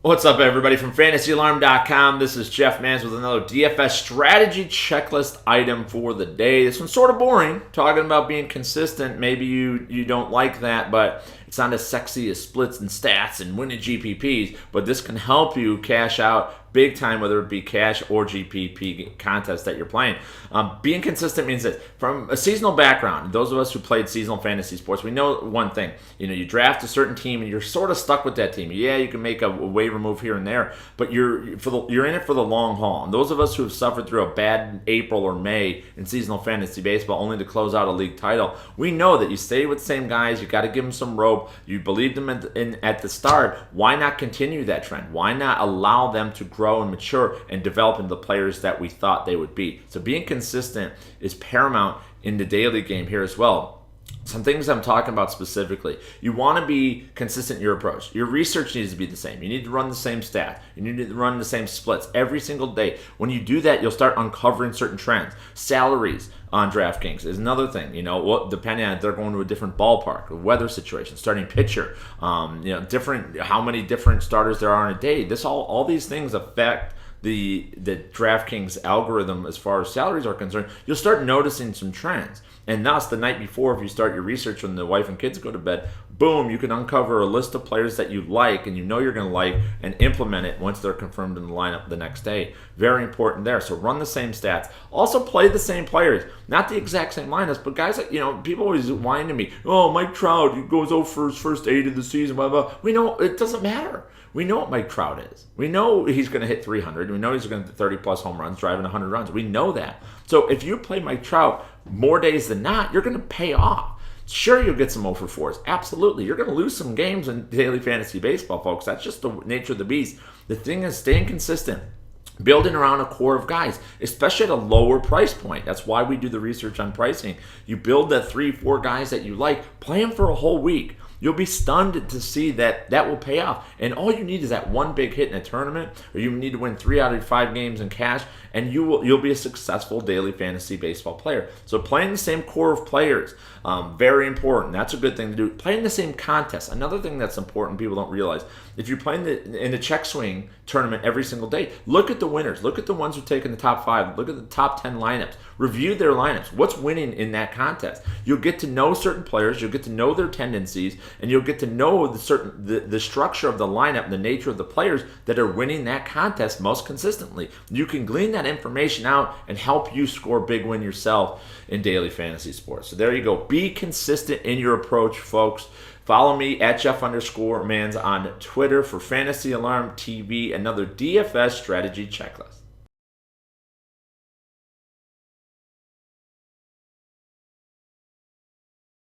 What's up, everybody, from FantasyAlarm.com? This is Jeff Mans with another DFS strategy checklist item for the day. This one's sort of boring, talking about being consistent. Maybe you don't like that, but it's not as sexy as splits and stats and winning GPPs, but this can help you cash out big time, whether it be cash or GPP contest that you're playing. Being consistent means that from a seasonal background, those of us who played seasonal fantasy sports, we know one thing. You draft a certain team and you're sort of stuck with that team. Yeah, you can make a waiver move here and there, but you're in it for the long haul. And those of us who have suffered through a bad April or May in seasonal fantasy baseball only to close out a league title, we know that you stay with the same guys. You got to give them some rope. You believed them at the start. Why not continue that trend? Why not allow them to grow and mature and develop into the players that we thought they would be? So being consistent is paramount in the daily game here as well. Some things I'm talking about specifically. You want to be consistent in your approach. Your research needs to be the same. You need to run the same stat. You need to run the same splits every single day. When you do that, you'll start uncovering certain trends. Salaries on DraftKings is another thing. Depending on if they're going to a different ballpark, a weather situation, starting pitcher, different how many different starters there are in a day. All these things affect the DraftKings algorithm as far as salaries are concerned. You'll start noticing some trends. And thus, the night before, if you start your research when the wife and kids go to bed, boom, you can uncover a list of players that you like and you know you're going to like and implement it once they're confirmed in the lineup the next day. Very important there. So run the same stats. Also play the same players. Not the exact same lineups, but guys that, people always whine to me, oh, Mike Trout, he goes over for his first 8 of the season, blah, blah. We know it doesn't matter. We know what Mike Trout is. We know he's going to hit 300. We know he's going to hit 30-plus home runs, driving 100 runs. We know that. So if you play Mike Trout more days than not, you're going to pay off. Sure, you'll get some 0 for 4s. Absolutely. You're going to lose some games in daily fantasy baseball, folks. That's just the nature of the beast. The thing is staying consistent. Building around a core of guys, especially at a lower price point. That's why we do the research on pricing. You build the 3-4 guys that you like, play them for a whole week. You'll be stunned to see that will pay off. And all you need is that one big hit in a tournament, or you need to win 3 out of 5 games in cash, and you'll be a successful daily fantasy baseball player. So playing the same core of players, very important. That's a good thing to do. Playing the same contest, another thing that's important people don't realize. If you're playing in the check swing tournament every single day, look at the winners. Look at the ones who take in the top 5. Look at the top 10 lineups. Review their lineups. What's winning in that contest? You'll get to know certain players. You'll get to know their tendencies, and you'll get to know the structure of the lineup and the nature of the players that are winning that contest most consistently. You can glean that information out and help you score big win yourself in daily fantasy sports. So there you go. Be consistent in your approach, folks. Follow me at Jeff_Mans on Twitter for Fantasy Alarm TV, another DFS strategy checklist.